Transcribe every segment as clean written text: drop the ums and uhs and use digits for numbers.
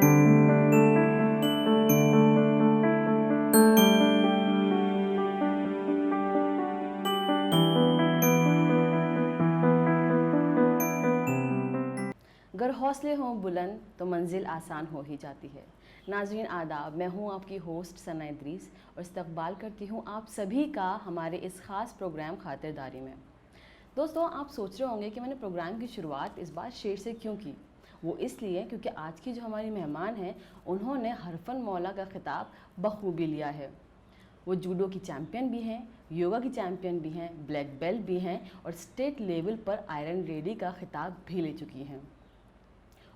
अगर हौसले हों बुलंद तो मंजिल आसान हो ही जाती है। नाज़रीन आदाब, मैं हूं आपकी होस्ट सना इद्रीस और इस्तकबाल करती हूं आप सभी का हमारे इस ख़ास प्रोग्राम खातिरदारी में। दोस्तों, आप सोच रहे होंगे कि मैंने प्रोग्राम की शुरुआत इस बार शेर से क्यों की। वो इसलिए क्योंकि आज की जो हमारी मेहमान हैं उन्होंने हरफन मौला का खिताब बखूबी लिया है। वो जूडो की चैम्पियन भी हैं, योगा की चैम्पियन भी हैं, ब्लैक बेल्ट भी हैं और स्टेट लेवल पर आयरन लेडी का खिताब भी ले चुकी हैं।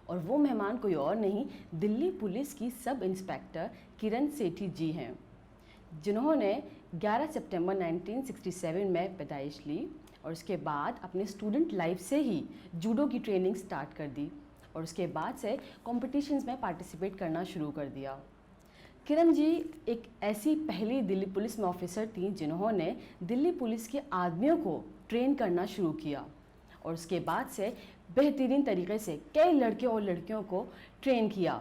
और वो मेहमान कोई और नहीं, दिल्ली पुलिस की सब इंस्पेक्टर किरण सेठी जी हैं, जिन्होंने 11 सितंबर 1967 में पैदाइश ली और उसके बाद अपने स्टूडेंट लाइफ से ही जूडो की ट्रेनिंग स्टार्ट कर दी और उसके बाद से कॉम्पिटिशन्स में पार्टिसिपेट करना शुरू कर दिया। किरण जी एक ऐसी पहली दिल्ली पुलिस में ऑफिसर थी जिन्होंने दिल्ली पुलिस के आदमियों को ट्रेन करना शुरू किया और उसके बाद से बेहतरीन तरीके से कई लड़के और लड़कियों को ट्रेन किया।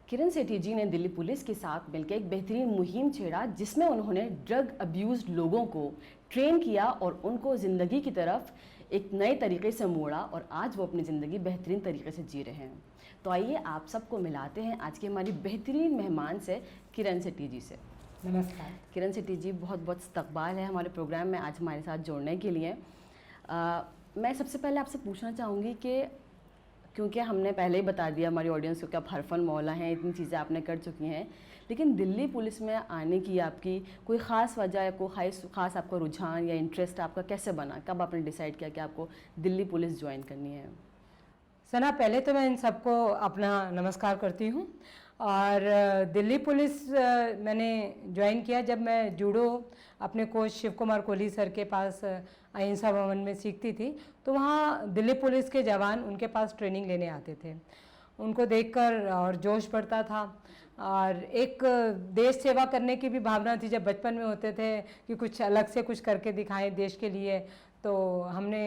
किरण सेठी जी ने दिल्ली पुलिस के साथ मिलकर एक बेहतरीन मुहिम छेड़ा जिसमें उन्होंने ड्रग अब्यूज़ लोगों को ट्रेन किया और उनको ज़िंदगी की तरफ एक नए तरीके से मोड़ा और आज वो अपनी ज़िंदगी बेहतरीन तरीके से जी रहे हैं। तो आइए आप सबको मिलाते हैं आज की हमारी बेहतरीन मेहमान से, किरण सेठी जी से। नमस्कार किरण सेठी जी, बहुत बहुत इस्तकबाल है हमारे प्रोग्राम में आज हमारे साथ जुड़ने के लिए। मैं सबसे पहले आपसे पूछना चाहूँगी कि क्योंकि हमने पहले ही बता दिया हमारी ऑडियंस को कि आप हरफन मौला हैं, इतनी चीज़ें आपने कर चुकी हैं, लेकिन दिल्ली पुलिस में आने की आपकी कोई ख़ास वजह या कोई ख़ास आपका रुझान या इंटरेस्ट आपका कैसे बना? कब आपने डिसाइड किया कि आपको दिल्ली पुलिस ज्वाइन करनी है? सना, पहले तो मैं इन सबको अपना नमस्कार करती हूँ। और दिल्ली पुलिस मैंने ज्वाइन किया जब मैं जूडो अपने कोच शिव कुमार कोहली सर के पास अहिंसा भवन में सीखती थी। तो वहाँ दिल्ली पुलिस के जवान उनके पास ट्रेनिंग लेने आते थे। उनको देखकर और जोश बढ़ता था और एक देश सेवा करने की भी भावना थी जब बचपन में होते थे कि कुछ अलग से कुछ करके दिखाएं देश के लिए। तो हमने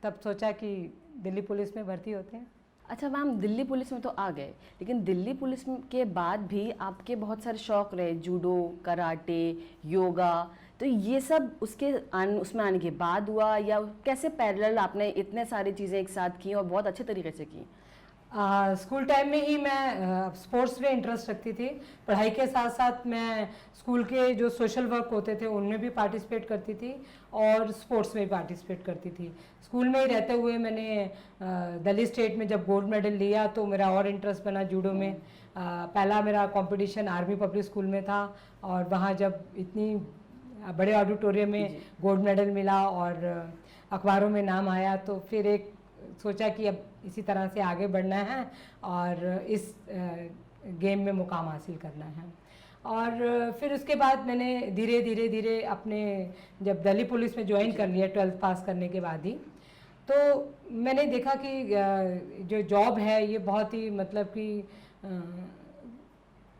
तब सोचा कि दिल्ली पुलिस में भर्ती होते हैं। अच्छा मैम, दिल्ली पुलिस में तो आ गए, लेकिन दिल्ली पुलिस के बाद भी आपके बहुत सारे शौक़ रहे, जूडो, कराटे, योगा, तो ये सब उसमें आने के बाद हुआ या कैसे पैरेलल आपने इतने सारी चीज़ें एक साथ की और बहुत अच्छे तरीके से की? स्कूल टाइम में ही मैं स्पोर्ट्स में इंटरेस्ट रखती थी। पढ़ाई के साथ साथ मैं स्कूल के जो सोशल वर्क होते थे उनमें भी पार्टिसिपेट करती थी और स्पोर्ट्स में भी पार्टिसिपेट करती थी। स्कूल में ही रहते हुए मैंने दिल्ली स्टेट में जब गोल्ड मेडल लिया तो मेरा और इंटरेस्ट बना जूडो में। पहला मेरा कंपटीशन आर्मी पब्लिक स्कूल में था और वहाँ जब इतनी बड़े ऑडिटोरियम में गोल्ड मेडल मिला और अखबारों में नाम आया तो फिर एक सोचा कि अब इसी तरह से आगे बढ़ना है और इस गेम में मुकाम हासिल करना है। और फिर उसके बाद मैंने धीरे धीरे अपने जब दिल्ली पुलिस में ज्वाइन कर लिया 12th पास करने के बाद ही, तो मैंने देखा कि जो जॉब है ये बहुत ही मतलब कि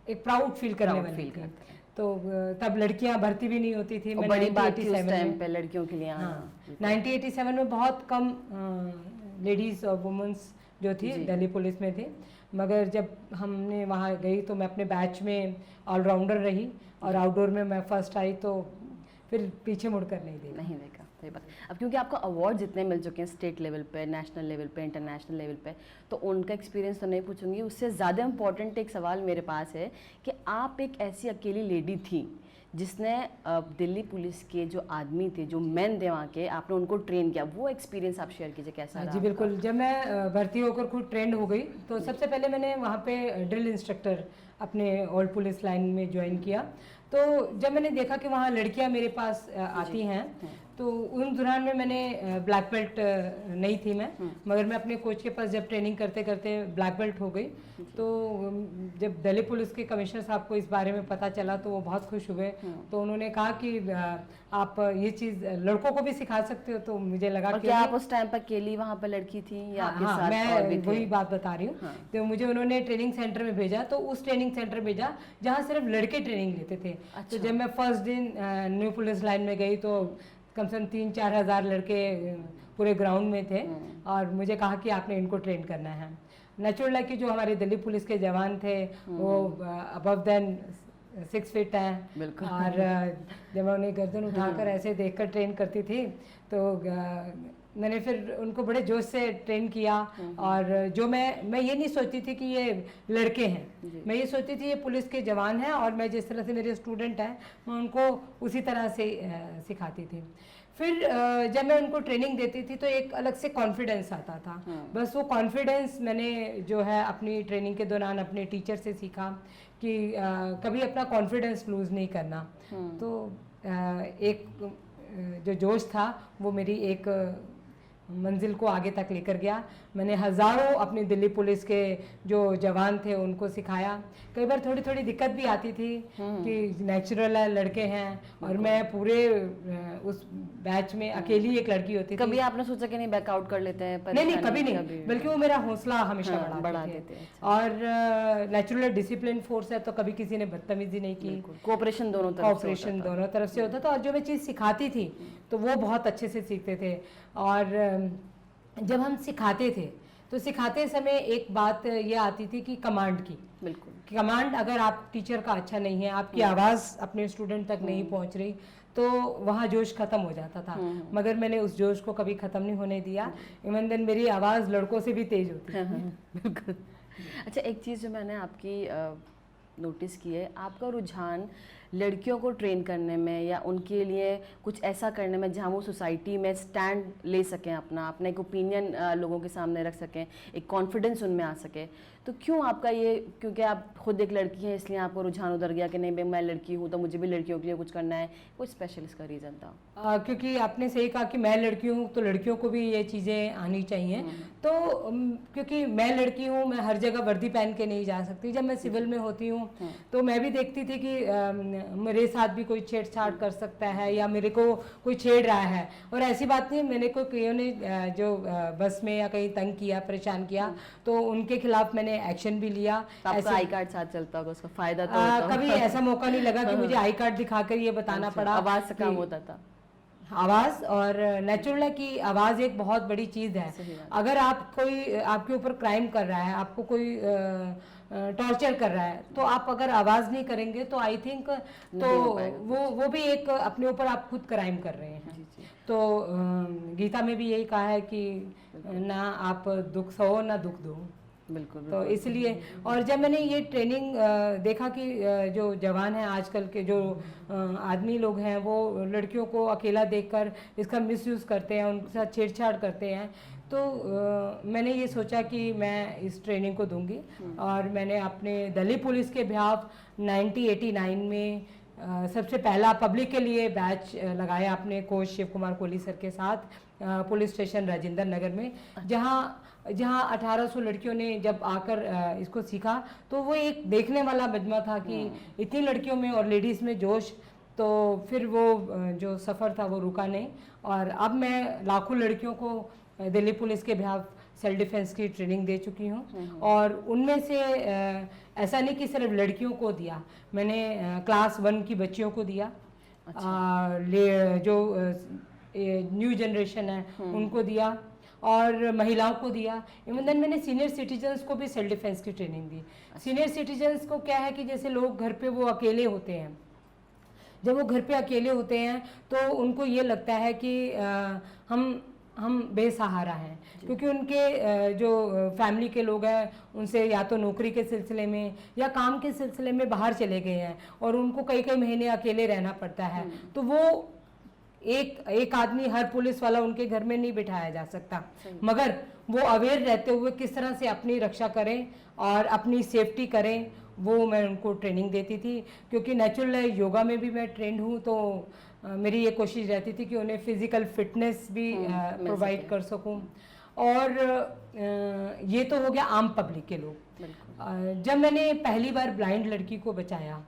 एक प्राउड फील करने वाली थी। तो तब लड़कियां भर्ती भी नहीं होती थी। बड़ी बात थी उस टाइम पे लड़कियों के लिए। हाँ, 1987 में बहुत कम लेडीज़ और वुमेंस जो थी दिल्ली पुलिस में थी। मगर जब हमने वहाँ गई तो मैं अपने बैच में ऑलराउंडर रही और आउटडोर में मैं फर्स्ट आई, तो फिर पीछे मुड़कर नहीं देखा। सही बात। अब क्योंकि आपको अवार्ड जितने मिल चुके हैं स्टेट लेवल पे, नेशनल लेवल पे, इंटरनेशनल लेवल पे, तो उनका एक्सपीरियंस तो नहीं पूछूंगी। उससे ज़्यादा इम्पॉर्टेंट एक सवाल मेरे पास है कि आप एक ऐसी अकेली लेडी थी जिसने दिल्ली पुलिस के जो आदमी थे, जो मैन थे वहाँ के, आपने उनको ट्रेन किया। वो एक्सपीरियंस आप शेयर कीजिए, कैसा रहा? जी बिल्कुल। जब मैं भर्ती होकर खुद ट्रेंड हो गई तो सबसे पहले मैंने वहाँ पे ड्रिल इंस्ट्रक्टर अपने ओल्ड पुलिस लाइन में ज्वाइन किया। तो जब मैंने देखा कि वहाँ लड़कियाँ मेरे पास आती हैं तो उन दौरान में मैंने ब्लैक बेल्ट नहीं थी मैं, मगर मैं अपने कोच के पास जब ट्रेनिंग करते करते ब्लैक बेल्ट हो गई। तो जब दिल्ली पुलिस के कमिश्नर साहब को इस बारे में पता चला तो वो बहुत खुश हुए। तो उन्होंने कहा कि आप ये चीज़ लड़कों को भी सिखा सकते हो। तो मुझे लगा कि क्या आप उस टाइम पर अकेली वहाँ पर लड़की थी या आपके साथ मैं और भी थे? वही बात बता रही हूँ। तो मुझे उन्होंने ट्रेनिंग सेंटर में भेजा, तो उस ट्रेनिंग सेंटर भेजा जहाँ सिर्फ लड़के ट्रेनिंग लेते थे। तो जब मैं फर्स्ट दिन न्यू पुलिस लाइन में गई तो कम से कम 3-4 हज़ार लड़के पूरे ग्राउंड में थे और मुझे कहा कि आपने इनको ट्रेन करना है। नेचुरल है कि जो हमारे दिल्ली पुलिस के जवान थे वो अबव देन 6 फीट हैं। बिल्कुल। और जब मैं उन्हें गर्दन उठाकर ऐसे देखकर ट्रेन करती थी तो मैंने फिर उनको बड़े जोश से ट्रेन किया। और जो मैं ये नहीं सोचती थी कि ये लड़के हैं, मैं ये सोचती थी ये पुलिस के जवान हैं और मैं जिस तरह से मेरे स्टूडेंट हैं मैं उनको उसी तरह से सिखाती थी। फिर जब मैं उनको ट्रेनिंग देती थी तो एक अलग से कॉन्फिडेंस आता था। बस वो कॉन्फिडेंस मैंने जो है अपनी ट्रेनिंग के दौरान अपने टीचर से सीखा कि कभी अपना कॉन्फिडेंस लूज़ नहीं करना। तो एक जो जोश था वो मेरी एक मंजिल को आगे तक लेकर गया। मैंने हज़ारों अपनी दिल्ली पुलिस के जो जवान थे उनको सिखाया। कई बार थोड़ी थोड़ी दिक्कत भी आती थी कि नेचुरल है, लड़के हैं और मैं पूरे उस बैच में अकेली एक लड़की होती थी। कभी आपने सोचा कि नहीं बैकआउट कर लेते हैं? नहीं, कभी नहीं, बल्कि वो मेरा हौसला हमेशा बढ़ाते थे। और नेचुरल डिसिप्लिन फोर्स है तो कभी किसी ने बदतमीजी नहीं की। कोऑपरेशन दोनों तरफ से होता था। और जो मैं चीज़ सिखाती थी तो वो बहुत अच्छे से सीखते थे। और जब हम सिखाते थे तो सिखाते समय एक बात ये आती थी कि कमांड की। बिल्कुल। कमांड अगर आप टीचर का अच्छा नहीं है, आपकी आवाज़ अपने स्टूडेंट तक नहीं पहुंच रही तो वहाँ जोश ख़त्म हो जाता था। मगर मैंने उस जोश को कभी ख़त्म नहीं होने दिया। इवन देन मेरी आवाज़ लड़कों से भी तेज़ होती है। बिल्कुल। अच्छा, एक चीज़ जो मैंने आपकी नोटिस की है, आपका रुझान लड़कियों को ट्रेन करने में या उनके लिए कुछ ऐसा करने में जहाँ वो सोसाइटी में स्टैंड ले सकें, अपना एक ओपिनियन लोगों के सामने रख सकें, एक कॉन्फिडेंस उनमें आ सके, तो क्यों आपका ये, क्योंकि आप खुद एक लड़की हैं इसलिए आपको रुझान उधर गया कि नहीं भाई मैं लड़की हूँ तो मुझे भी लड़कियों के लिए कुछ करना है, कुछ स्पेशल इसका रीज़न था? क्योंकि आपने सही कहा कि मैं लड़की हूँ तो लड़कियों को भी ये चीज़ें आनी चाहिए। तो क्योंकि मैं लड़की हूँ, मैं हर जगह वर्दी पहन के नहीं जा सकती। जब मैं सिविल में होती हूँ तो मैं भी देखती थी कि मेरे साथ भी कोई छेड़छाड़ कर सकता है या मेरे को कोई छेड़ रहा है। और ऐसी बात नहीं, मेरे को कईयों ने जो बस में या कहीं तंग किया, परेशान किया तो उनके खिलाफ मैंने एक्शन भी लिया। आपका आई कार्ड साथ चलता होगा, उसका फायदा तो होता कभी ऐसा मौका नहीं लगा कि मुझे आई कार्ड दिखाकर ये बताना पड़ा। आवाज़ से काम होता था। आवाज़ और नेचुरल है कि आवाज़ एक बहुत बड़ी चीज़ है। अगर आप कोई आपके ऊपर क्राइम कर रहा है, आपको कोई टॉर्चर कर रहा है तो आप अगर आवाज़ नहीं करेंगे तो आई थिंक तो वो भी एक अपने ऊपर आप खुद क्राइम कर रहे हैं। तो गीता में भी यही कहा है कि ना आप दुख सहो ना दुख दो। बिल्कुल। तो इसलिए, और जब मैंने ये ट्रेनिंग देखा कि जो जवान हैं आजकल के जो आदमी लोग हैं वो लड़कियों को अकेला देखकर इसका मिसयूज़ करते हैं, उनके साथ छेड़छाड़ करते हैं, तो मैंने ये सोचा कि मैं इस ट्रेनिंग को दूंगी। और मैंने अपने दिल्ली पुलिस के बिहाफ 1989 में सबसे पहला पब्लिक के लिए बैच लगाया अपने कोच शिव कुमार कोहली सर के साथ पुलिस स्टेशन राजेंद्र नगर में, जहाँ 1800 लड़कियों ने जब आकर इसको सीखा तो वो एक देखने वाला मजमा था कि इतनी लड़कियों में और लेडीज़ में जोश। तो फिर वो जो सफ़र था वो रुका नहीं और अब मैं लाखों लड़कियों को दिल्ली पुलिस के बिहाफ सेल्फ डिफेंस की ट्रेनिंग दे चुकी हूँ। और उनमें से ऐसा नहीं कि सिर्फ लड़कियों को दिया, मैंने क्लास 1 की बच्चियों को दिया। अच्छा। जो न्यू जनरेशन है उनको दिया और महिलाओं को दिया। इवन देन मैंने सीनियर सिटीजन्स को भी सेल्फ डिफेंस की ट्रेनिंग दी। सीनियर सिटीजन्स को क्या है कि जैसे लोग घर पे वो अकेले होते हैं, जब वो घर पे अकेले होते हैं तो उनको ये लगता है कि हम बेसहारा हैं, क्योंकि उनके जो फैमिली के लोग हैं उनसे या तो नौकरी के सिलसिले में या काम के सिलसिले में बाहर चले गए हैं और उनको कई महीने अकेले रहना पड़ता है। तो वो एक आदमी, हर पुलिस वाला उनके घर में नहीं बिठाया जा सकता, मगर वो अवेयर रहते हुए किस तरह से अपनी रक्षा करें और अपनी सेफ्टी करें, वो मैं उनको ट्रेनिंग देती थी। क्योंकि नेचुरल योगा में भी मैं ट्रेंड हूँ तो मेरी ये कोशिश रहती थी कि उन्हें फिज़िकल फिटनेस भी प्रोवाइड कर सकूं। और ये तो हो गया आम पब्लिक के लोग। जब मैंने पहली बार ब्लाइंड लड़की को बचाया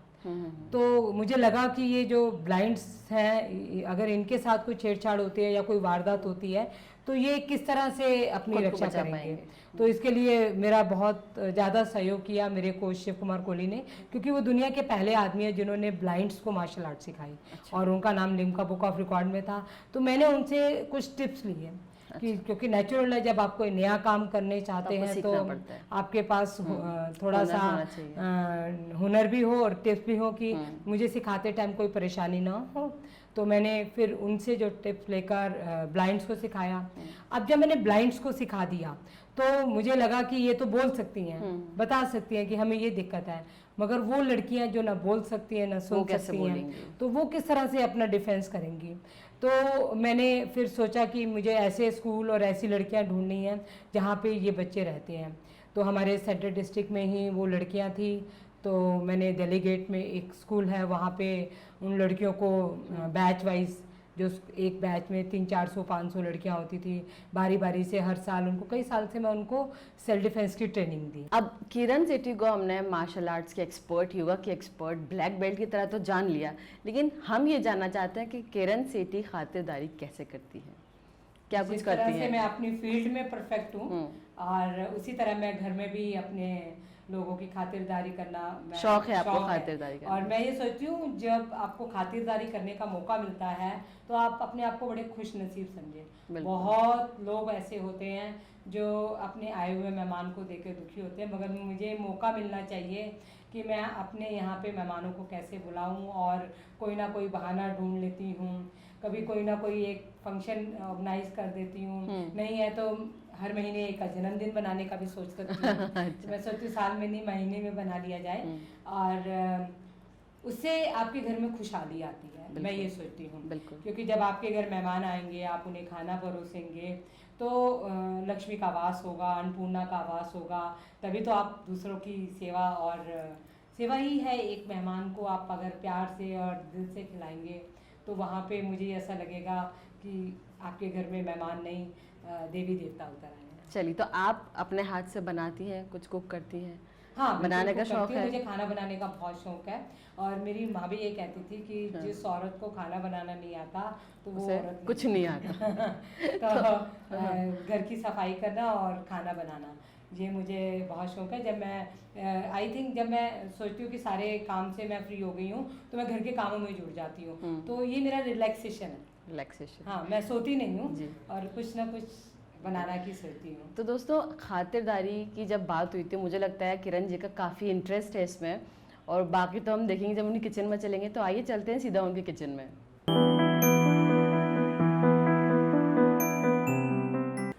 तो मुझे लगा कि ये जो ब्लाइंड्स हैं, अगर इनके साथ कोई छेड़छाड़ होती है या कोई वारदात होती है तो ये किस तरह से अपनी रक्षा करेंगे। तो इसके लिए मेरा बहुत ज़्यादा सहयोग किया मेरे कोच शिव कुमार कोहली ने, क्योंकि वो दुनिया के पहले आदमी हैं जिन्होंने ब्लाइंड्स को मार्शल आर्ट सिखाई। अच्छा। और उनका नाम लिम्का बुक ऑफ रिकॉर्ड में था। तो मैंने उनसे कुछ टिप्स लिए कि क्योंकि नेचुरल है, जब आप कोई नया काम करने चाहते आपको हैं सीखना तो पड़ता है। आपके पास थोड़ा हुनर सा होना चाहिए। हुनर भी हो और टिप्स भी हो कि मुझे सिखाते टाइम कोई परेशानी ना हो। तो मैंने फिर उनसे जो टिप्स लेकर ब्लाइंड्स को सिखाया। अब जब मैंने ब्लाइंड्स को सिखा दिया तो मुझे लगा कि ये तो बोल सकती हैं, बता सकती हैं कि हमें ये दिक्कत है, मगर वो लड़कियां जो ना बोल सकती हैं ना सुन कैसे सकती बोलेंगी? हैं, तो वो किस तरह से अपना डिफेंस करेंगी। तो मैंने फिर सोचा कि मुझे ऐसे स्कूल और ऐसी लड़कियां ढूंढनी हैं जहाँ पे ये बच्चे रहते हैं। तो हमारे सेंट्रल डिस्ट्रिक्ट में ही वो लड़कियां थी, तो मैंने डेलीगेट में एक स्कूल है वहाँ पे उन लड़कियों को बैच वाइज, जो एक बैच में 300-400-500 लड़कियां होती थी, बारी बारी से हर साल उनको, कई साल से मैं उनको सेल्फ डिफेंस की ट्रेनिंग दी। अब किरण सेठी को हमने मार्शल आर्ट्स के एक्सपर्ट, योगा के एक्सपर्ट, ब्लैक बेल्ट की तरह तो जान लिया, लेकिन हम ये जानना चाहते हैं कि किरण सेठी खातिरदारी कैसे करती है, क्या कुछ जिस तरह करती से है? मैं अपनी फील्ड में परफेक्ट हूँ और उसी तरह मैं घर में भी अपने लोगों की खातिरदारी करना शौक है आपको खातिरदारी करने और मैं ये सोचती हूँ जब आपको खातिरदारी करने का मौका मिलता है तो आप अपने आप को बड़े खुश नसीब समझें। बहुत लोग ऐसे होते हैं जो अपने आए हुए मेहमान को देकर दुखी होते हैं, मगर मुझे मौका मिलना चाहिए कि मैं अपने यहाँ पे मेहमानों को कैसे बुलाऊं और कोई ना कोई बहाना ढूंढ लेती हूँ। कभी कोई ना कोई एक फंक्शन ऑर्गेनाइज कर देती हूँ, नहीं है तो हर महीने एक जन्मदिन बनाने का भी सोच सकती हूँ। तो मैं सोचती हूँ साल में नहीं महीने में बना लिया जाए और उससे आपके घर में खुशहाली आती है, मैं ये सोचती हूँ। क्योंकि जब आपके घर मेहमान आएंगे, आप उन्हें खाना परोसेंगे तो लक्ष्मी का वास होगा, अन्नपूर्णा का वास होगा, तभी तो आप दूसरों की सेवा, और सेवा ही है एक मेहमान को आप अगर प्यार से और दिल से खिलाएंगे तो वहाँ पे मुझे ऐसा लगेगा कि आपके घर में मेहमान नहीं देवी देवता उतर आए हैं। चलिए, तो आप अपने हाथ से बनाती हैं, कुछ कुक करती हैं? हाँ, बनाने का शौक है? मुझे खाना बनाने का बहुत शौक है और मेरी माँ भी ये कहती थी कि जिस औरत को खाना बनाना नहीं आता तो वो औरत कुछ नहीं आता। तो घर की सफाई करना और खाना बनाना ये मुझे बहुत शौक है। जब मैं आई थिंक जब मैं सोचती हूँ कि सारे काम से मैं फ्री हो गई हूँ तो मैं घर के कामों में जुड़ जाती हूँ, तो ये मेरा रिलैक्सेशन है। रिलैक्सेशन। हाँ, मैं सोती नहीं हूँ और कुछ ना कुछ बनाना की सोचती हूँ। तो दोस्तों, खातिरदारी की जब बात हुई थी, मुझे लगता है किरण जी का काफ़ी इंटरेस्ट है इसमें, और बाकी तो हम देखेंगे जब उनकी किचन में चलेंगे। तो आइए चलते हैं सीधा उनके किचन में।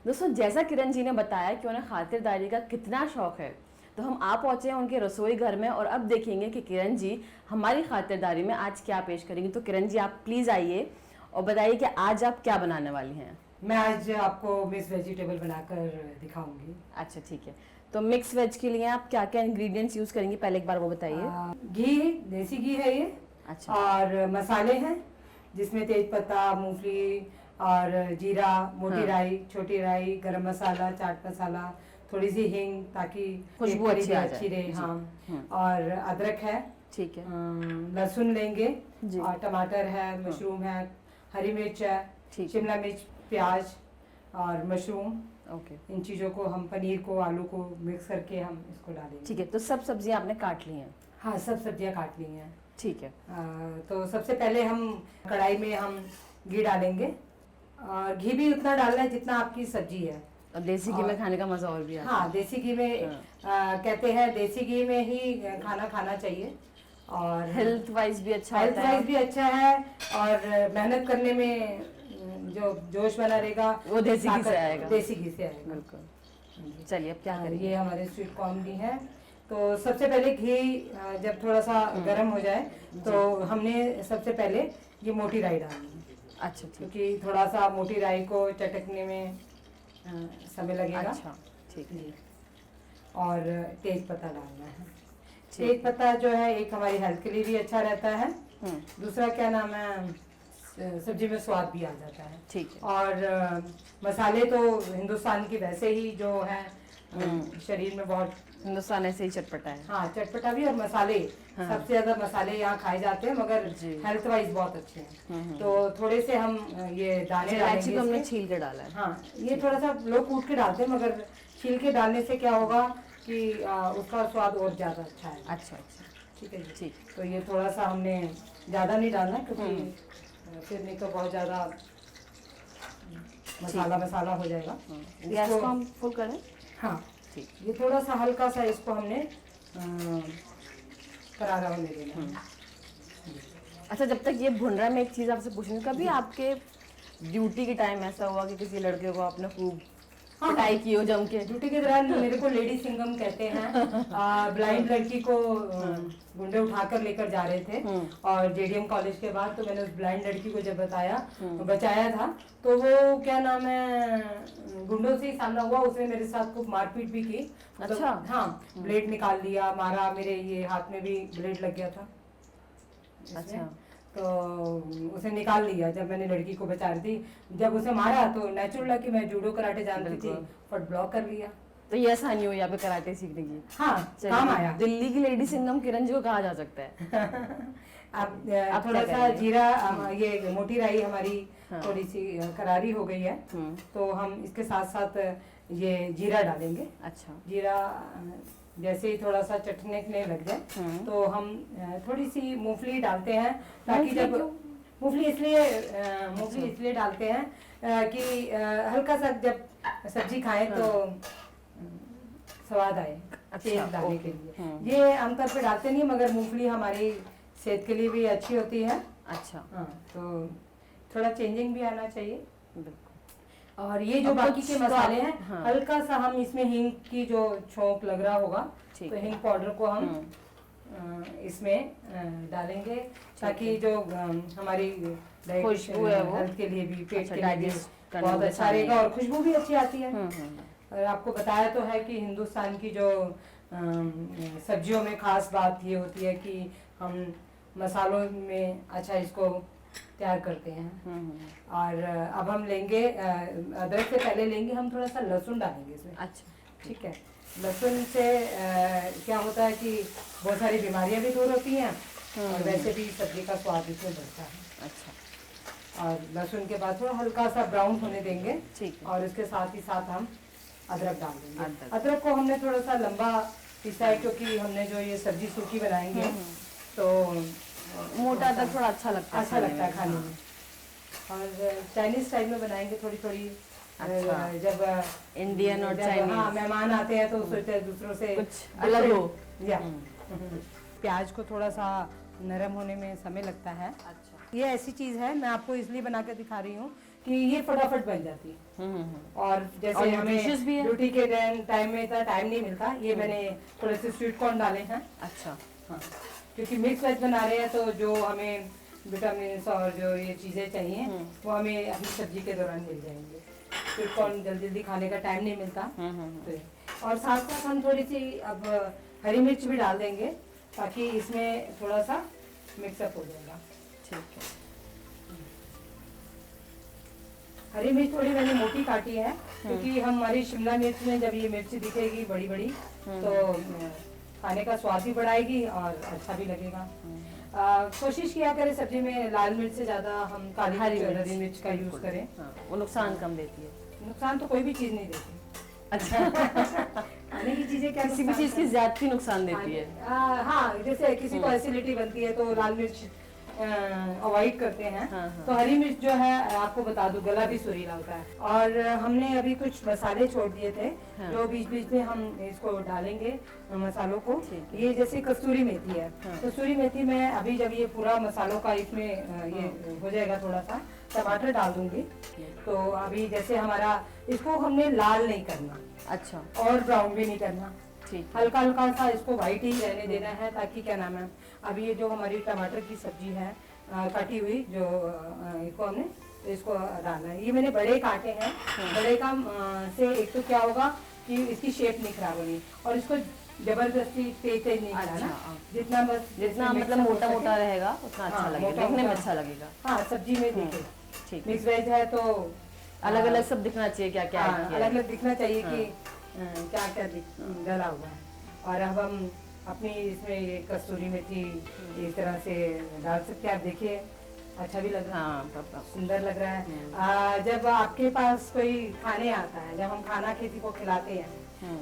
दोस्तों, जैसा किरण जी ने बताया कि उन्हें खातिरदारी का कितना शौक है, तो हम आ पहुंचे हैं उनके रसोई घर में और अब देखेंगे कि किरण जी हमारी खातिरदारी में आज क्या पेश करेंगी। तो किरण जी, आप प्लीज़ आइए और बताइए कि आज आप क्या बनाने वाली हैं। मैं आज आपको मिक्स वेजिटेबल बनाकर दिखाऊंगी। अच्छा, ठीक है। तो मिक्स वेज के लिए आप क्या क्या इंग्रेडिएंट्स यूज़ करेंगी, पहले एक बार वो बताइए। घी, देसी घी है ये। अच्छा। और मसाले हैं जिसमें तेज पत्ता, मूंगफली और जीरा, मोटी राई, छोटी राई, गरम मसाला, चाट मसाला, थोड़ी सी हींग ताकि खुशबू अच्छी रहे। हाँ, और अदरक है, ठीक है, लहसुन लेंगे और टमाटर है, मशरूम है, हरी मिर्च है, शिमला मिर्च, प्याज और मशरूम। ओके। इन चीज़ों को हम, पनीर को, आलू को मिक्स करके हम इसको डालेंगे। ठीक है। तो सब सब्जियां आपने काट ली हैं? हाँ, सब सब्जियां काट ली हैं। ठीक है। तो सबसे पहले हम कढ़ाई में हम घी डालेंगे और घी भी उतना डालना है जितना आपकी सब्जी है। और देसी घी में खाने का मजा और भी आता है। हाँ, देसी घी में कहते हैं देसी घी में ही खाना खाना चाहिए और हेल्थ वाइज भी अच्छा हेल्थ वाइज भी अच्छा है और मेहनत करने में जो जोश बना रहेगा वो देसी घी से आएगा। देसी घी से आएगा, बिल्कुल। चलिए, अब क्या करेंगे? ये हमारे स्वीट कॉर्न घी है। तो सबसे पहले घी जब थोड़ा सा गर्म हो जाए तो हमने सबसे पहले ये मोटी राई डालनी है। अच्छा, ठीक। क्योंकि थोड़ा सा मोटी राई को चटकने में समय लगेगा। अच्छा, ठीक है। और तेज पत्ता डालना है। तेज पत्ता जो है एक हमारी हेल्थ के लिए भी अच्छा रहता है, दूसरा क्या नाम है, सब्जी में स्वाद भी आ जाता है। ठीक है। और मसाले तो हिंदुस्तान की वैसे ही जो है शरीर में बहुत, हिंदुस्तान ऐसे ही चटपटा है। हाँ, चटपटा भी, और मसाले सबसे ज्यादा मसाले यहाँ खाए जाते हैं मगर हेल्थ वाइज बहुत अच्छे हैं। तो थोड़े से हम ये दाने डालेंगे। हमने छील के डाला है। हाँ, ये थोड़ा सा लोग कूट के डालते हैं मगर छील के डालने से क्या होगा कि उसका स्वाद और ज्यादा अच्छा है। अच्छा, ठीक है जी। ठीक। तो ये थोड़ा सा हमने ज्यादा नहीं डालना क्योंकि फिर नहीं तो बहुत ज्यादा मसाला मसाला हो जाएगा। गैस को हम फुल करें? हाँ ठीक। ये थोड़ा सा हल्का सा इसको हमने करारा होने देना है। अच्छा, जब तक ये भुन रहा है मैं एक चीज़ आपसे पूछूंगी, कभी आपके ड्यूटी के टाइम ऐसा हुआ कि किसी लड़के को आपने खूब पिटाई की हो जम के? ड्यूटी के दौरान मेरे को लेडी सिंगम कहते हैं। ब्लाइंड लड़की को गुंडे उठाकर लेकर जा रहे थे और जेडीएम कॉलेज के बाद, तो मैंने उस ब्लाइंड लड़की को जब बचाया था, तो वो क्या नाम है गुंडों से ही सामना हुआ। उसने मेरे साथ खूब मारपीट भी की। अच्छा। हाँ, ब्लेड निकाल लिया, मारा, मेरे ये हाथ में भी ब्लेड लग गया था। अच्छा। तो उसे निकाल लिया जब मैंने लड़की को बचा रही थी। जब उसे मारा तो नेचुरल है कि मैं जूडो कराटे जानती थी, फट ब्लॉक कर लिया। तो ये आसानी हुई यहाँ पे कराटे सीखने की? हाँ, काम आया। दिल्ली की लेडी सिंगम किरण जी को कहा जा सकता है। अब थोड़ा सा जीरा, ये मोटी राई हमारी थोड़ी सी करारी हो गई है, तो हम इसके साथ साथ ये जीरा डालेंगे। अच्छा। जीरा जैसे ही थोड़ा सा चटने लग जाए तो हम थोड़ी सी मूंगफली डालते हैं, ताकि जब मूंगफली इसलिए डालते हैं कि हल्का सा जब सब्जी खाएं तो स्वाद आए, टेस्ट डालने के लिए। ये आमतौर पे डालते नहीं, मगर मूंगफली हमारी सेहत के लिए भी अच्छी होती है। अच्छा। हाँ, तो थोड़ा चेंजिंग भी आना चाहिए। बिल्कुल। और ये जो बाकी के मसाले हैं, हल्का सा हम इसमें हींग की जो छोंक लग रहा होगा, तो हींग पाउडर को हम इसमें डालेंगे, ताकि जो हमारी खुशबू है वो हेल्थ के लिए भी, पेट अच्छा, के लिए भी डाइजेस्ट बहुत अच्छा रहेगा और खुशबू भी अच्छी आती है। और आपको बताया तो है कि हिंदुस्तान की जो सब्जियों में खास बात ये होती है कि हम मसालों में अच्छा इसको तैयार करते हैं। और अब हम लेंगे अदरक से पहले लेंगे हम थोड़ा सा लहसुन डालेंगे इसमें। अच्छा, ठीक है। लहसुन से क्या होता है कि बहुत सारी बीमारियां भी दूर होती हैं और वैसे भी सब्जी का स्वाद इसमें बढ़ता है। अच्छा। और लहसुन के बाद थोड़ा हल्का सा ब्राउन होने देंगे। ठीक है। और इसके साथ ही साथ हम अदरक डाल देंगे। अदरक को हमने थोड़ा सा लंबा पीसा है, क्योंकि हमने जो ये सब्जी सूखी बनाएंगे तो मोटा अदरक थोड़ा अच्छा लगता है खाने में। और चाइनीज स्टाइल में बनाएंगे थोड़ी थोड़ी। अच्छा। जब इंडियन और चाइनीज मेहमान आते हैं तो सोचते हैं दूसरों से कुछ अलग हो। या प्याज को थोड़ा सा नरम होने में समय लगता है। अच्छा। ये ऐसी चीज है, मैं आपको इसलिए बना कर दिखा रही हूँ कि ये फटाफट बन जाती है। और जैसे हमें ड्यूटी के टाइम में इतना टाइम नहीं मिलता, ये मैंने थोड़े से स्वीट कॉर्न डाले हैं। अच्छा। हाँ, क्योंकि मिक्स वेज बना रहे हैं तो जो हमें विटामिन और जो ये चीजें चाहिए वो हमें अपनी सब्जी के दौरान मिल जाएंगे। स्वीट कॉर्न जल्दी जल्दी खाने का टाइम नहीं मिलता। तो और साथ साथ हम थोड़ी सी अब हरी मिर्च भी डाल देंगे, ताकि इसमें थोड़ा सा मिक्सअप हो जाएगा। ठीक है। हरी मिर्च थोड़ी मैंने मोटी काटी है, क्योंकि हमारी शिमला मिर्च में जब ये मिर्च दिखेगी बड़ी बड़ी तो खाने का स्वाद भी बढ़ाएगी और अच्छा भी लगेगा। कोशिश किया करें सब्जी में लाल मिर्च से ज्यादा हम काली हरी मिर्च का यूज करें। वो नुकसान कम देती है। नुकसान तो कोई भी चीज नहीं देती। अच्छा। खाने की चीजें क्या, किसी भी चीज की ज्यादती नुकसान देती है। हाँ, जैसे किसी को एसिडिटी बनती है तो लाल मिर्च अवॉइड करते हैं। तो हरी मिर्च जो है आपको बता दूं गला भी सुरीला होता है। और हमने अभी कुछ मसाले छोड़ दिए थे जो बीच बीच में हम इसको डालेंगे मसालों को। ये जैसे कस्तूरी मेथी है, कस्तूरी मेथी में अभी जब ये पूरा मसालों का इसमें ये हो जाएगा, थोड़ा सा टमाटर डाल दूंगी। तो अभी जैसे हमारा इसको हमने लाल नहीं करना, अच्छा, और ब्राउन भी नहीं करना, हल्का हल्का सा इसको व्हाइट ही रहने देना है, ताकि क्या नाम है अभी ये जो हमारी टमाटर की सब्जी है कटी हुई जो इसको हमने इसको डालना है। ये मैंने बड़े काटे हैं। बड़े का से एक तो क्या होगा कि इसकी शेप नहीं खराब होगी और इसको जबरदस्ती तेज नहीं करना। जितना मतलब मोटा मोटा रहेगा उतना अच्छा लगेगा, देखने में अच्छा लगेगा। हाँ, सब्जी में देखिए ठीक, मिक्स वेज है तो अलग अलग सब दिखना चाहिए, क्या क्या अलग अलग दिखना चाहिए कि क्या क्या डला हुआ है। और अब हम अपनी इसमें ये कस्तूरी मेथी इस तरह से डाल सकते हैं। आप देखिए अच्छा भी लग रहा है, सुंदर लग रहा है। जब आपके पास कोई खाने आता है, जब हम खाना किसी को खिलाते हैं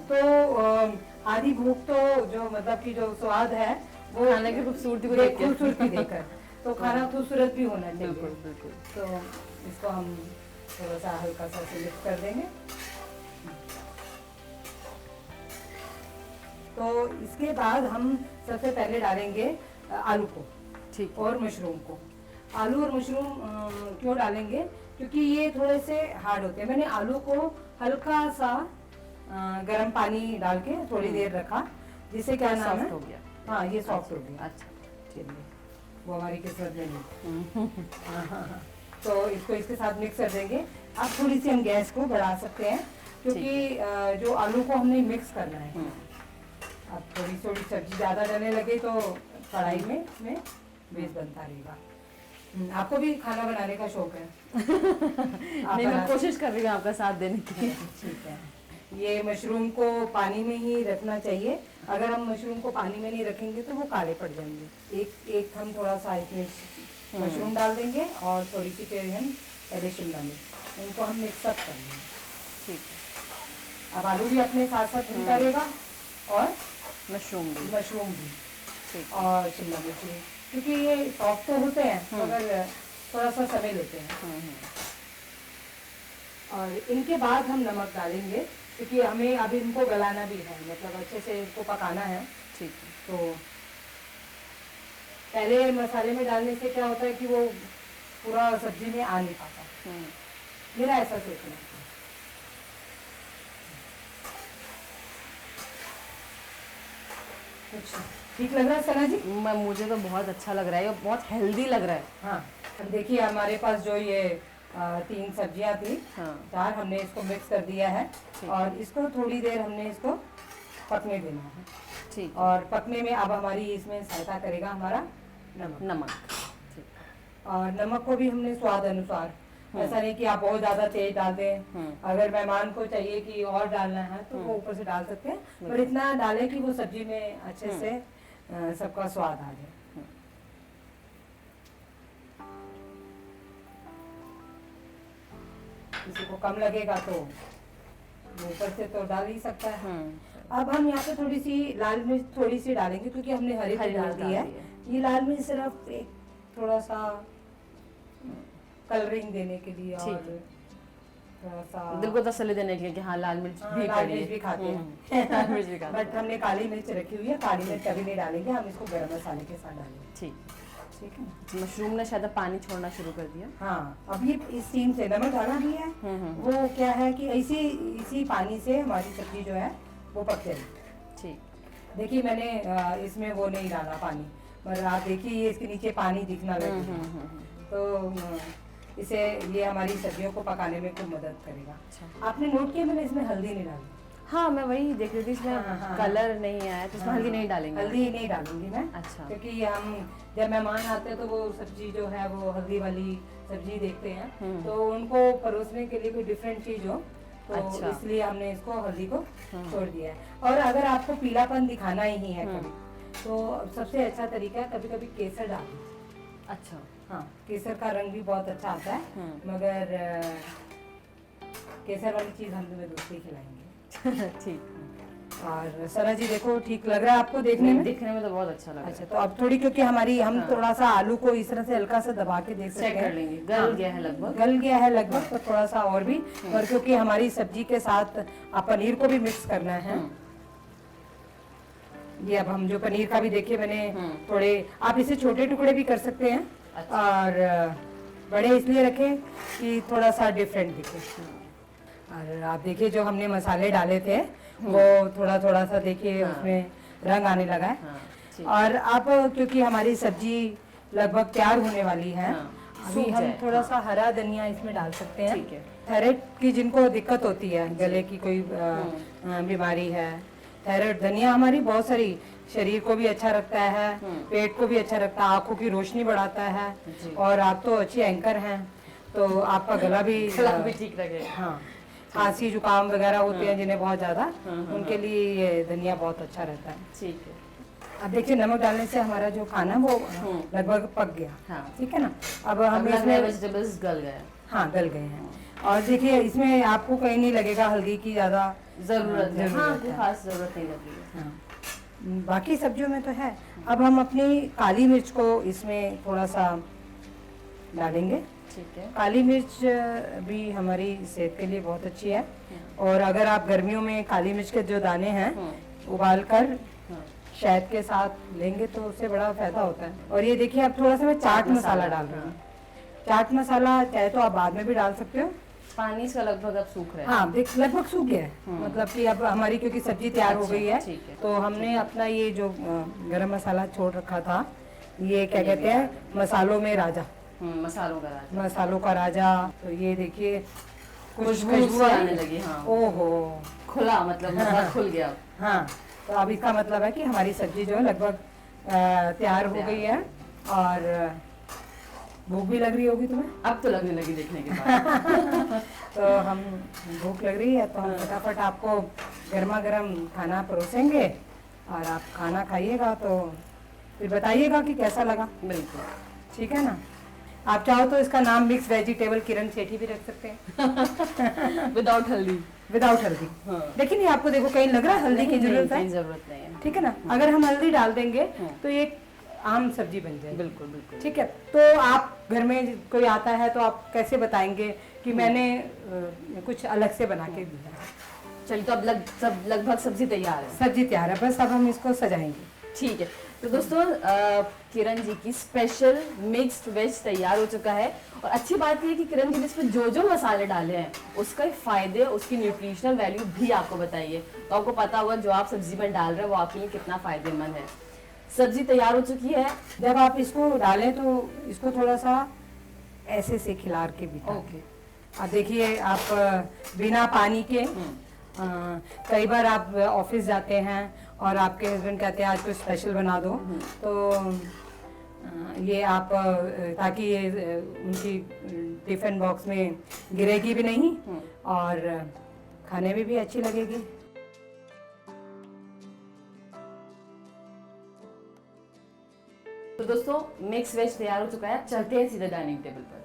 तो आधी भूख तो जो मतलब की जो स्वाद है वो खाने की खूबसूरती देखकर तो खाना खूबसूरत भी होना चाहिए। बिल्कुल बिल्कुल। तो इसको हम थोड़ा सा हल्का सा मिक्स कर देंगे। तो इसके बाद हम सबसे पहले डालेंगे आलू को ठीक और मशरूम को। आलू और मशरूम क्यों डालेंगे, क्योंकि ये थोड़े से हार्ड होते हैं। मैंने आलू को हल्का सा गर्म पानी डाल के थोड़ी देर रखा, जिससे क्या नाम है, हो गया। हाँ ये सॉफ्ट हो गया। अच्छा चलिए, वो हमारी किस्मत में नहीं। हाँ। तो इसको इसके साथ मिक्स कर देंगे। अब थोड़ी सी हम गैस को बढ़ा सकते हैं, क्योंकि जो आलू को हमने मिक्स करना है। अब थोड़ी थोड़ी सब्जी ज़्यादा डलने लगे तो कढ़ाई में इसमें बेस बनता रहेगा। आपको भी खाना बनाने का शौक है? नहीं, मैं कोशिश कर रही हूँ आपका साथ देने की। ठीक है। ये मशरूम को पानी में ही रखना चाहिए। अगर हम मशरूम को पानी में नहीं रखेंगे तो वो काले पड़ जाएंगे। एक हम थोड़ा सा इसमें मशरूम डाल देंगे और थोड़ी सी फिर हम पहले शिमला मिर्च, उनको हम मिक्सअप कर लेंगे। ठीक है। अब आलू भी अपने साथ साथ भुनता रहेगा और मशरूम भी। ठीक। और शिमला मिर्च भी, क्योंकि ये सॉफ्ट तो होते हैं मगर थोड़ा सा समय लेते हैं। और इनके बाद हम नमक डालेंगे, क्योंकि हमें अभी इनको गलाना भी है, मतलब अच्छे से इनको पकाना है। ठीक है। तो पहले मसाले में डालने से क्या होता है कि वो पूरा सब्जी में आ नहीं पाता। मेरा ऐसा सोचना है। कुछ ठीक लग रहा है सना जी? मुझे तो बहुत अच्छा लग रहा है, ये बहुत हेल्दी लग रहा है। हाँ, अब देखिए हमारे पास जो ये 3 सब्जियां थी, हाँ। 4, हमने इसको मिक्स कर दिया है और इसको थोड़ी देर हमने इसको पकने देना है। ठीक। और पकने में अब हमारी इसमें सहायता करेगा हमारा नमक। ठीक। और नमक को भी हमने स्वाद अनुसार, ऐसा नहीं कि आप बहुत ज्यादा तेज डाल दें। अगर मेहमान को चाहिए कि और डालना है तो वो ऊपर से डाल सकते हैं, पर इतना डालें कि वो सब्जी में अच्छे से सबका स्वाद आ जाए। किसी को कम लगेगा तो ऊपर से तो डाल ही सकता है। अब हम यहाँ पे थोड़ी सी लाल मिर्च थोड़ी सी डालेंगे, क्योंकि हमने हरी मिर्च डाल दी है। ये लाल मिर्च सिर्फ एक थोड़ा सा कलरिंग देने के लिए और थोड़ा सा दिल को तसल्ली देने के लिए कि हाँ लाल मिर्च भी लाल मिर्च भी खाते हैं। लाल मिर्च भी खाते हैं। बट हमने काली मिर्च रखी हुई है, काली मिर्च कभी नहीं डालेंगे, हम इसको गरम मसाले के साथ डालेंगे। ठीक है। मशरूम ने शायद पानी छोड़ना शुरू कर दिया। हाँ, अब ये इस सीम से नमक डाला भी है। वो क्या है कि इसी पानी से हमारी सब्जी जो है वो पक जाएगी। ठीक। देखिए मैंने इसमें वो नहीं डाला पानी, मगर आप देखिए ये इसके नीचे पानी दिखना लगेगा, तो इसे ये हमारी सब्जियों को पकाने में खूब मदद करेगा। अच्छा। आपने नोट किया मैंने इसमें हल्दी नहीं डाली। हाँ, मैं वही देख रही थी, इसमें कलर नहीं आया तो इसमें हल्दी नहीं डालेंगे। हल्दी नहीं डालूंगी मैं। अच्छा। क्योंकि हम जब मेहमान आते हैं तो वो सब्जी जो है वो हल्दी वाली सब्जी देखते हैं, तो उनको परोसने के लिए कोई डिफरेंट चीज हो, तो अच्छा। इसलिए हमने इसको हल्दी को छोड़ दिया है। और अगर आपको पीलापन दिखाना ही है कभी, तो सबसे अच्छा तरीका है कभी कभी केसर डाल दीजिए। अच्छा। हाँ, केसर का रंग भी बहुत अच्छा आता है, मगर केसर वाली चीज हम तुम्हें दूसरी खिलाएंगे। ठीक। और सना जी देखो ठीक लग रहा है आपको देखने में? दिखने में तो बहुत अच्छा लग रहा है। अच्छा, तो अब थोड़ी, क्योंकि हम थोड़ा सा आलू को इस तरह से हल्का सा दबा के देख सकते चेक कर हैं। लेंगे, गल गया है लगभग। गल गया है लगभग, तो थोड़ा सा और भी, और क्योंकि हमारी सब्जी के साथ आप पनीर को भी मिक्स करना है। ये अब हम जो पनीर का भी देखिए मैंने थोड़े, आप इसे छोटे टुकड़े भी कर सकते हैं। अच्छा। और बड़े इसलिए रखें कि थोड़ा सा डिफरेंट दिखे। और आप देखिए जो हमने मसाले डाले थे वो थोड़ा थोड़ा सा देखिए उसमें रंग आने लगा है। और अब क्योंकि हमारी सब्जी लगभग तैयार होने वाली है, अभी हम थोड़ा सा हरा धनिया इसमें डाल सकते हैं। ठीक है। थायराइड की जिनको दिक्कत होती है, गले की कोई बीमारी है, थायराइड, धनिया हमारी बहुत सारी शरीर को भी अच्छा रखता है, पेट को भी अच्छा रखता है, आंखों की रोशनी बढ़ाता है। और आप तो अच्छी एंकर हैं, तो आपका गला भी ठीक रहे। हाँ, खांसी जुकाम वगैरह होते हैं जिन्हें बहुत ज्यादा, उनके लिए ये धनिया बहुत अच्छा रहता है। ठीक है। अब देखिए नमक डालने से हमारा जो खाना वो लगभग पक गया। हाँ। ठीक है ना? अब हम इसमें वेजिटेबल्स गल गए। हाँ, गल गए हैं। और देखिए इसमें आपको कहीं नहीं लगेगा हल्दी की ज्यादा जरूरत है। हाँ, है। खास जरूरत नहीं लग रही है। हाँ, बाकी सब्जियों में तो है। अब हम अपनी काली मिर्च को इसमें थोड़ा सा डालेंगे। ठीक है। काली मिर्च भी हमारी सेहत के लिए बहुत अच्छी है, और अगर आप गर्मियों में काली मिर्च के जो दाने हैं उबाल कर शहद के साथ लेंगे तो उससे बड़ा फायदा होता है। और ये देखिए, अब थोड़ा सा मैं चाट मसाला डाल रही हूँ। चाट मसाला चाहे तो आप बाद में भी डाल सकते हो। पानी इसका लगभग अब सूख रहा है। हाँ, देख लगभग सूख गया है, मतलब कि अब हमारी क्योंकि सब्जी तैयार हो गई है, ठीक है। तो हमने अपना ये जो गरम मसाला छोड़ रखा था, ये क्या कहते हैं, मसालों में राजा, मसालों का राजा। मसालों का राजा। तो ये देखिए कुछ खुशबू सी आने लगी। हाँ, ओहो, खुला, मतलब मसाला खुल गया। हाँ, तो अब इसका मतलब है कि हमारी सब्जी जो है लगभग तैयार हो गई है। और भूख भी लग रही होगी तुम्हें? अब तो लगने लगी देखने के बाद। तो हम भूख लग रही है तो हम फटाफट आपको गर्मा गर्म खाना परोसेंगे, और आप खाना खाइएगा तो फिर बताइएगा कि कैसा लगा। बिल्कुल, ठीक है ना। आप चाहो तो इसका नाम मिक्स वेजिटेबल किरण सेठी भी रख सकते हैं। विदाउट हल्दी। विदाउट हल्दी। हाँ। लेकिन ये आपको देखो कहीं लग रहा है हल्दी की जरूरत है? जरूरत नहीं है। ठीक है ना। अगर हम हल्दी डाल देंगे तो ये आम सब्जी बन जाएगी। बिल्कुल बिल्कुल। ठीक है। तो आप घर में कोई आता है तो आप कैसे बताएंगे कि मैंने कुछ अलग से बना के दिया? चलिए, तो अब लगभग सब्जी तैयार है। सब्जी तैयार है, बस अब हम इसको सजाएंगे। ठीक है। तो दोस्तों, किरण जी की स्पेशल मिक्स्ड वेज तैयार हो चुका है। और अच्छी बात यह है कि किरण जी ने इसमें जो जो मसाले डाले हैं उसका फायदे, उसकी न्यूट्रिशनल वैल्यू भी आपको बताइए, तो आपको पता होगा जो आप सब्जी में डाल रहे हैं वो आपके लिए कितना फायदेमंद है। सब्जी तैयार हो चुकी है। जब आप इसको डालें तो इसको थोड़ा सा ऐसे से खिलार के भी। ओके। अब देखिए, आप बिना पानी के कई बार आप ऑफिस जाते हैं और आपके हस्बैंड कहते हैं आज कुछ स्पेशल बना दो, तो ये आप ताकि ये उनकी टिफिन बॉक्स में गिरेगी भी नहीं और खाने में भी अच्छी लगेगी। तो दोस्तों, मिक्स वेज तैयार हो चुका है। चलते हैं सीधे डाइनिंग टेबल पर।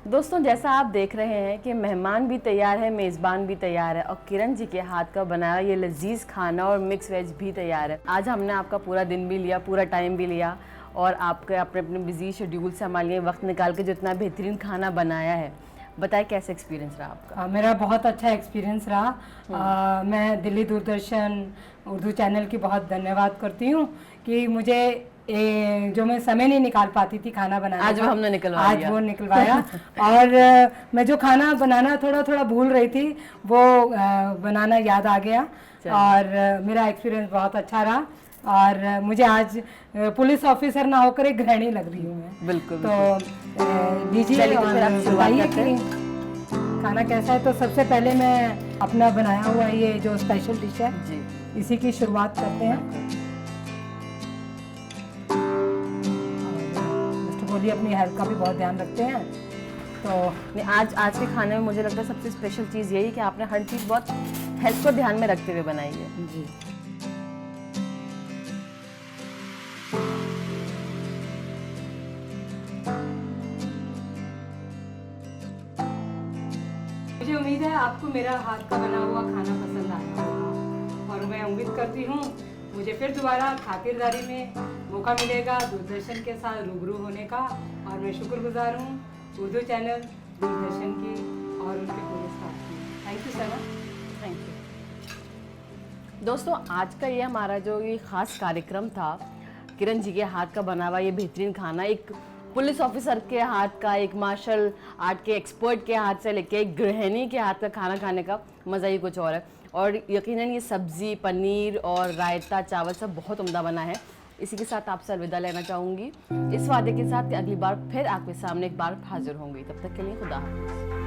दोस्तों, जैसा आप देख रहे हैं कि मेहमान भी तैयार है, मेज़बान भी तैयार है, और किरण जी के हाथ का बनाया ये लजीज खाना और मिक्स वेज भी तैयार है। आज हमने आपका पूरा दिन भी लिया, पूरा टाइम भी लिया, और आपके अपने अपने बिजी शेड्यूल से हमारे लिए वक्त निकाल के जो इतना बेहतरीन खाना बनाया है। बताएं कैसे एक्सपीरियंस रहा आपका? मेरा बहुत अच्छा एक्सपीरियंस रहा। मैं दिल्ली दूरदर्शन उर्दू चैनल की बहुत धन्यवाद करती हूँ कि मुझे जो मैं समय नहीं निकाल पाती थी खाना बनाने आज का, वो हमने निकलवाया। आज वो निकलवाया। और मैं जो खाना बनाना थोड़ा थोड़ा भूल रही थी वो बनाना याद आ गया, और मेरा एक्सपीरियंस बहुत अच्छा रहा। और मुझे आज पुलिस ऑफिसर ना होकर एक गृहिणी लग रही हूँ मैं। बिल्कुल। तो लीजिए और बताइए कि खाना कैसा है। तो सबसे पहले मैं अपना बनाया हुआ ये जो स्पेशल डिश है जी, इसी की शुरुआत करते हैं। बोलिए, अपनी हेल्थ का भी बहुत ध्यान रखते हैं। तो आज के खाने में मुझे लगता है सबसे स्पेशल चीज़ यही कि आपने हर चीज़ बहुत हेल्थ को ध्यान में रखते हुए बनाई है। जी, मुझे उम्मीद है आपको मेरा हाथ का बना हुआ खाना पसंद आया होगा, और मैं उम्मीद करती हूँ मुझे फिर दोबारा खातिरदारी में मौका मिलेगा दूरदर्शन के साथ रूबरू होने का। और मैं शुक्रगुजार हूँ उर्दू चैनल दूरदर्शन की और उनके पूरे स्टाफ की। Thank you sir. Thank you. दोस्तों, आज का ये हमारा जो ये ख़ास कार्यक्रम था, किरण जी के हाथ का बना हुआ ये बेहतरीन खाना, एक पुलिस ऑफिसर के हाथ का, एक मार्शल आर्ट के एक्सपर्ट के हाथ से लेके एक गृहिणी के हाथ का खाना खाने का मज़ा ही कुछ और है। और यकीनन ये सब्ज़ी, पनीर और रायता, चावल सब बहुत उम्दा बना है। इसी के साथ आपसे अलविदा लेना चाहूँगी, इस वादे के साथ कि अगली बार फिर आपके सामने एक बार हाजिर होंगी। तब तक के लिए खुदा हाफिज़।